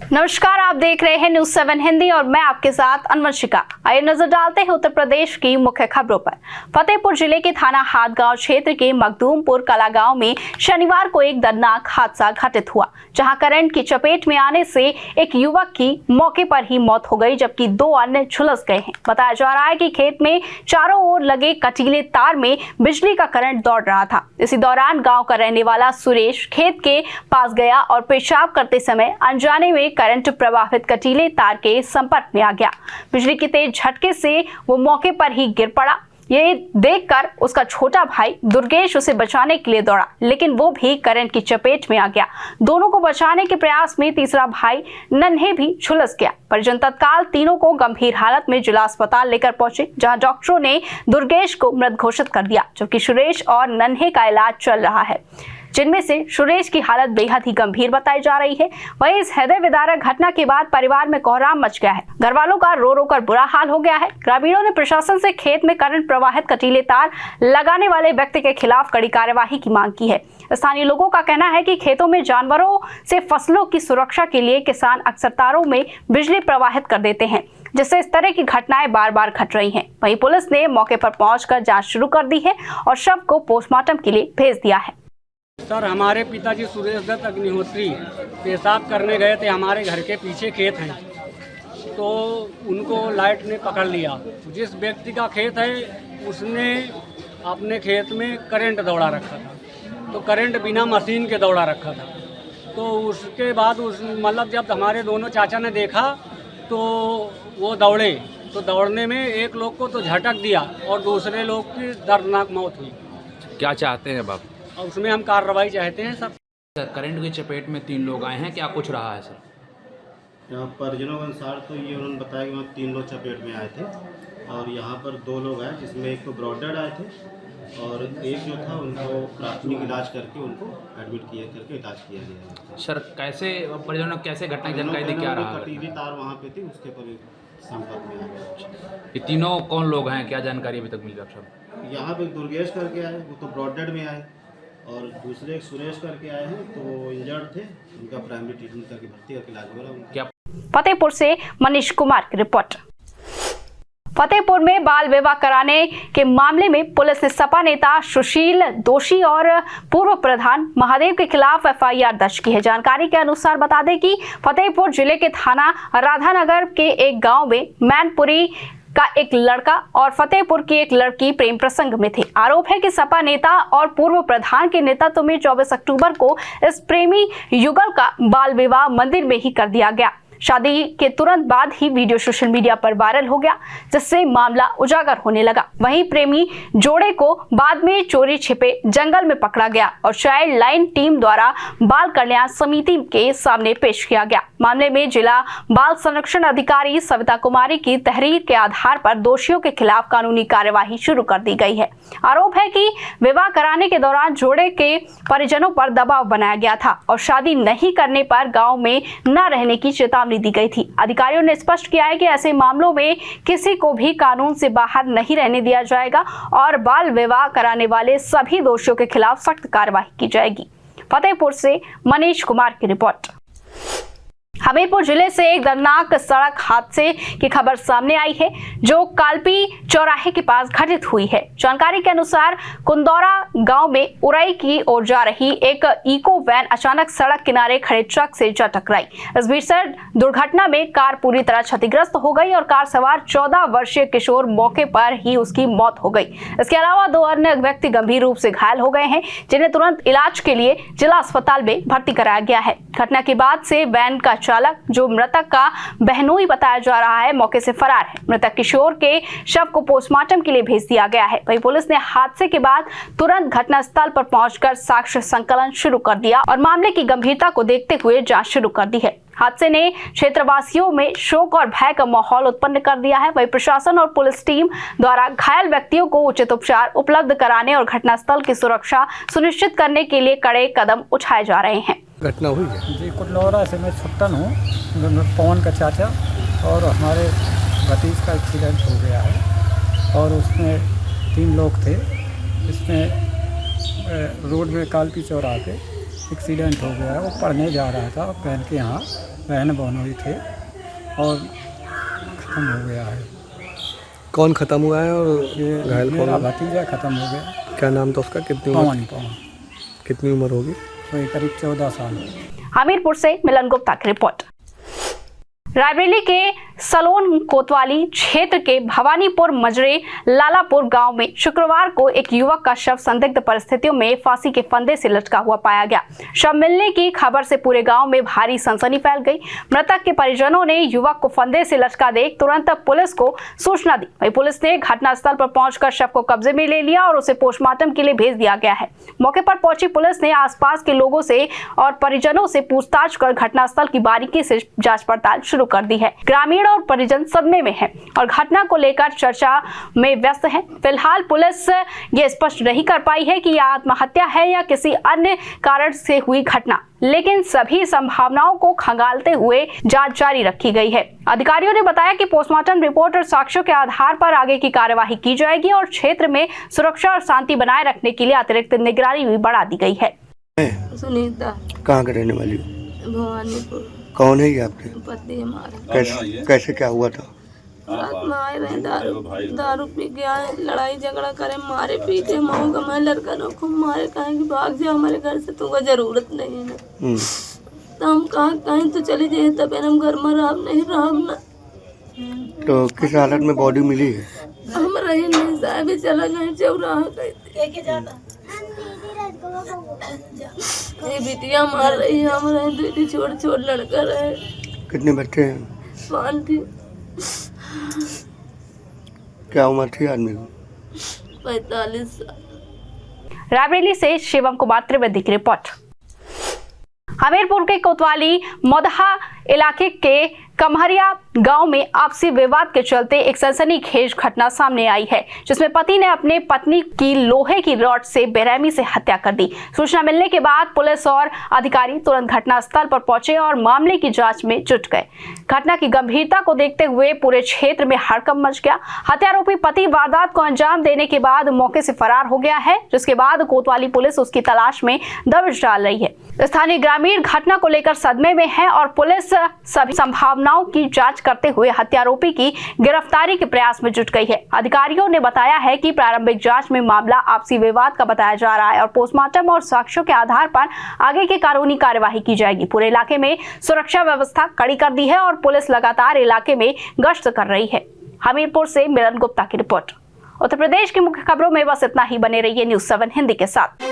नमस्कार, आप देख रहे हैं न्यूज़ 7 हिंदी और मैं आपके साथ अनवंशिका। आइए नजर डालते हैं उत्तर प्रदेश की मुख्य खबरों पर। फतेहपुर जिले के थाना हाटगांव क्षेत्र के मखदूमपुर कला गांव में शनिवार को एक दर्दनाक हादसा घटित हुआ, जहां करंट की चपेट में आने से एक युवक की मौके पर ही मौत हो गई, जबकि 2 अन्य झुलस गए हैं। बताया जा रहा है कि खेत में चारों ओर लगे कटीले तार में बिजली का करंट दौड़ रहा था। इसी दौरान गाँव का रहने वाला सुरेश खेत के पास गया और पेशाब करते समय अनजाने में करंट प्रवाहित कटीले तार के संपर्क में आ गया। बिजली के तेज झटके से वो मौके पर ही गिर पड़ा। ये देखकर उसका छोटा भाई दुर्गेश उसे बचाने के लिए दौड़ा, लेकिन वो भी करंट की चपेट में आ गया। दोनों को बचाने के प्रयास में तीसरा भाई नन्हे भी झुलस गया। परिजन तत्काल तीनों को गंभीर हालत में जिला अस्पताल लेकर पहुंचे, जहां डॉक्टरों ने दुर्गेश को मृत घोषित कर दिया, जबकि सुरेश और नन्हे का इलाज चल रहा है, जिनमें से सुरेश की हालत बेहद ही गंभीर बताई जा रही है। वहीं इस हृदय विदारक घटना के बाद परिवार में कोहराम मच गया है। घर वालों का रो रो कर बुरा हाल हो गया है। ग्रामीणों ने प्रशासन से खेत में करंट प्रवाहित कटीले तार लगाने वाले व्यक्ति के खिलाफ कड़ी कार्यवाही की मांग की है। स्थानीय लोगों का कहना है कि खेतों में जानवरों से फसलों की सुरक्षा के लिए किसान अक्सर तारों में बिजली प्रवाहित कर देते हैं, जिससे इस तरह की घटनाएं बार बार घट रही हैं। वहीं पुलिस ने मौके पर पहुंचकर जांच शुरू कर दी है और शव को पोस्टमार्टम के लिए भेज दिया है। सर, हमारे पिताजी सुरेश दत्त अग्निहोत्री पेशाब करने गए थे। हमारे घर के पीछे खेत है, तो उनको लाइट ने पकड़ लिया। जिस व्यक्ति का खेत है उसने अपने खेत में करंट दौड़ा रखा था, तो करंट बिना मशीन के दौड़ा रखा था। तो उसके बाद मतलब जब हमारे दोनों चाचा ने देखा तो वो दौड़े, तो दौड़ने में एक लोग को तो झटक दिया और दूसरे लोग की दर्दनाक मौत हुई। क्या चाहते हैं बाप? और उसमें हम कार्रवाई चाहते हैं सर। करंट की चपेट में 3 लोग आए हैं, क्या कुछ रहा है सर? यहाँ परिजनों के अनुसार तो ये उन्होंने बताया कि वहाँ 3 लोग चपेट में आए थे और यहाँ पर 2 लोग आए, जिसमें एक तो ब्रॉड डेड आए थे और एक जो था उनको प्राथमिक इलाज करके उनको एडमिट किया करके इलाज किया गया है। सर, कैसे परिजनों कैसे घटना की जानकारी दी, क्या रहा? कटीली तार वहाँ पे थी, उसके पर संपर्क में आ गया। ये तीनों कौन लोग हैं, क्या जानकारी अभी तक मिली आप सब? यहाँ पे दुर्गेश करके आए, वो तो ब्रॉड डेड में आए, और दूसरे सुरेश करके आए हैं, तो वो इंजर्ड थे, उनका प्राइमरी ट्रीटमेंट करके भर्ती करके इलाज हो रहा है उनका। फतेहपुर से मनीष कुमार की रिपोर्ट। फतेहपुर में बाल विवाह कराने के मामले में पुलिस ने सपा नेता सुशील दोषी और पूर्व प्रधान महादेव के खिलाफ एफआईआर दर्ज की है। जानकारी के अनुसार बता दें कि फतेहपुर जिले के थाना राधानगर के एक गांव में मैनपुरी का एक लड़का और फतेहपुर की एक लड़की प्रेम प्रसंग में थे। आरोप है कि सपा नेता और पूर्व प्रधान के नेतृत्व में 24 अक्टूबर को इस प्रेमी युगल का बाल विवाह मंदिर में ही कर दिया गया। शादी के तुरंत बाद ही वीडियो सोशल मीडिया पर वायरल हो गया, जिससे मामला उजागर होने लगा। वहीं प्रेमी जोड़े को बाद में चोरी छिपे जंगल में पकड़ा गया और चाइल्ड लाइन टीम द्वारा बाल कल्याण समिति के सामने पेश किया गया। मामले में जिला बाल संरक्षण अधिकारी सविता कुमारी की तहरीर के आधार पर दोषियों के खिलाफ कानूनी कार्यवाही शुरू कर दी गई है। आरोप है कि विवाह कराने के दौरान जोड़े के परिजनों पर दबाव बनाया गया था और शादी नहीं करने पर गाँव में न रहने की चेतावनी दी गई थी। अधिकारियों ने स्पष्ट किया है कि ऐसे मामलों में किसी को भी कानून से बाहर नहीं रहने दिया जाएगा और बाल विवाह कराने वाले सभी दोषियों के खिलाफ सख्त कार्रवाई की जाएगी। फतेहपुर से मनीष कुमार की रिपोर्ट। हमीरपुर जिले से एक दर्दनाक सड़क हादसे की खबर सामने आई है, जो कालपी चौराहे के पास घटित हुई है। जानकारी के अनुसार कुंदौरा गांव में उरई की ओर जा रही एक इको वैन अचानक सड़क किनारे खड़े ट्रक से जा टकराई। इस भीषण दुर्घटना में कार पूरी तरह क्षतिग्रस्त हो गई और कार सवार 14 वर्षीय किशोर मौके पर ही उसकी मौत हो गई। इसके अलावा 2 अन्य व्यक्ति गंभीर रूप से घायल हो गए हैं, जिन्हें तुरंत इलाज के लिए जिला अस्पताल में भर्ती कराया गया है। घटना के बाद से वैन का चालक, जो मृतक का बहनोई बताया जा रहा है, मौके से फरार है। मृतक किशोर के शव को पोस्टमार्टम के लिए भेज दिया गया है। वहीं पुलिस ने हादसे के बाद तुरंत घटनास्थल पर पहुंचकर साक्ष्य संकलन शुरू कर दिया और मामले की गंभीरता को देखते हुए जांच शुरू कर दी है। हादसे ने क्षेत्रवासियों में शोक और भय का माहौल उत्पन्न कर दिया है। वहीं प्रशासन और पुलिस टीम द्वारा घायल व्यक्तियों को उचित उपचार उपलब्ध कराने और घटनास्थल की सुरक्षा सुनिश्चित करने के लिए कड़े कदम उठाए जा रहे हैं। घटना हुई है जी, कुटलौरा से मैं छुट्टन हूँ, पवन का चाचा, और हमारे भतीज का एक्सीडेंट हो गया है और उसमें 3 लोग थे। इसमें रोड में कालपी चौराहे पे एक्सीडेंट हो गया है। वो पढ़ने जा रहा था बहन के यहाँ, बहन बहनोई थे और ख़त्म हो गया है। कौन ख़त्म हुआ है और ये घायल कौन मेरा हुआ? भतीजा ख़त्म हो गया। क्या नाम था उसका? कितनी उम्र, पवन कितनी उम्र होगी? कोई करीब 14 साल। हमीरपुर से मिलन गुप्ता की रिपोर्ट। रायबरेली के सलोन कोतवाली क्षेत्र के भवानीपुर मजरे लालापुर गांव में शुक्रवार को एक युवक का शव संदिग्ध परिस्थितियों में फांसी के फंदे से लटका हुआ पाया गया। शव मिलने की खबर से पूरे गांव में भारी सनसनी फैल गई। मृतक के परिजनों ने युवक को फंदे से लटका देख तुरंत पुलिस को सूचना दी। वहीं पुलिस ने घटनास्थल पर पहुंचकर शव को कब्जे में ले लिया और उसे पोस्टमार्टम के लिए भेज दिया गया है। मौके पर पहुंची पुलिस ने आसपास के लोगों से और परिजनों से पूछताछ कर घटनास्थल की बारीकी से जांच पड़ताल शुरू कर दी है। ग्रामीण और परिजन सदमे में हैं और घटना को लेकर चर्चा में व्यस्त हैं। फिलहाल पुलिस ये स्पष्ट नहीं कर पाई है कि यह आत्महत्या है या किसी अन्य कारण से हुई घटना, लेकिन सभी संभावनाओं को खंगालते हुए जांच जारी रखी गई है। अधिकारियों ने बताया कि पोस्टमार्टम रिपोर्ट और साक्ष्यों के आधार पर आगे की कार्यवाही की जाएगी और क्षेत्र में सुरक्षा और शांति बनाए रखने के लिए अतिरिक्त निगरानी भी बढ़ा दी गई है। सुनीता। कहाँ के रहने वाली हो? भवानीपुर। कौन है ये आपके पति हमारे। कैसे क्या हुआ था? रात में आए रहे, दारू पी के आए, लड़ाई झगड़ा करे, मारे पीटे, माँ का मैं लड़का ने खूब मारे, कहें कि भाग जा हमारे घर से, तुमको जरूरत नहीं है ना। तो हम कहीं तो चले जाए, तब हम घर में राम नहीं राम ना। तो किस हालत में बॉडी मिली है? हम रहे नहीं, साहब चला गए चौराहा गए। ये बिटिया मार रही है, हम रहे दीदी, छोड़ लड़का रहे। कितने बच्चे हैं? 5 थी। क्या उम्र थी आदमी को? 45 साल। रायबरेली से शिवम कुमार त्रिवेदी की रिपोर्ट। हमीरपुर के कोतवाली मोदहा इलाके के कमहरिया गांव में आपसी विवाद के चलते एक सनसनीखेज घटना सामने आई है, जिसमें पति ने अपने पत्नी की लोहे की रॉड से बेरहमी से हत्या कर दी। सूचना मिलने के बाद पुलिस और अधिकारी तुरंत घटनास्थल पर पहुंचे और मामले की जांच में जुट गए। घटना की गंभीरता को देखते हुए पूरे क्षेत्र में हड़कंप मच गया। हत्यारोपी पति वारदात को अंजाम देने के बाद मौके से फरार हो गया है, जिसके बाद कोतवाली पुलिस उसकी तलाश में दबिश डाल रही है। स्थानीय ग्रामीण घटना को लेकर सदमे में है और पुलिस सभी संभावनाओं की जांच करते हुए हत्यारोपी की गिरफ्तारी के प्रयास में जुट गई है। अधिकारियों ने बताया है कि प्रारंभिक जांच में मामला आपसी विवाद का बताया जा रहा है और पोस्टमार्टम और साक्ष्यों के आधार पर आगे की कानूनी कार्यवाही की जाएगी। पूरे इलाके में सुरक्षा व्यवस्था कड़ी कर दी है और पुलिस लगातार इलाके में गश्त कर रही है। हमीरपुर से मिलन गुप्ता की रिपोर्ट। उत्तर प्रदेश की मुख्य खबरों में बस इतना ही। बने रहिए न्यूज़ 7 हिंदी के साथ।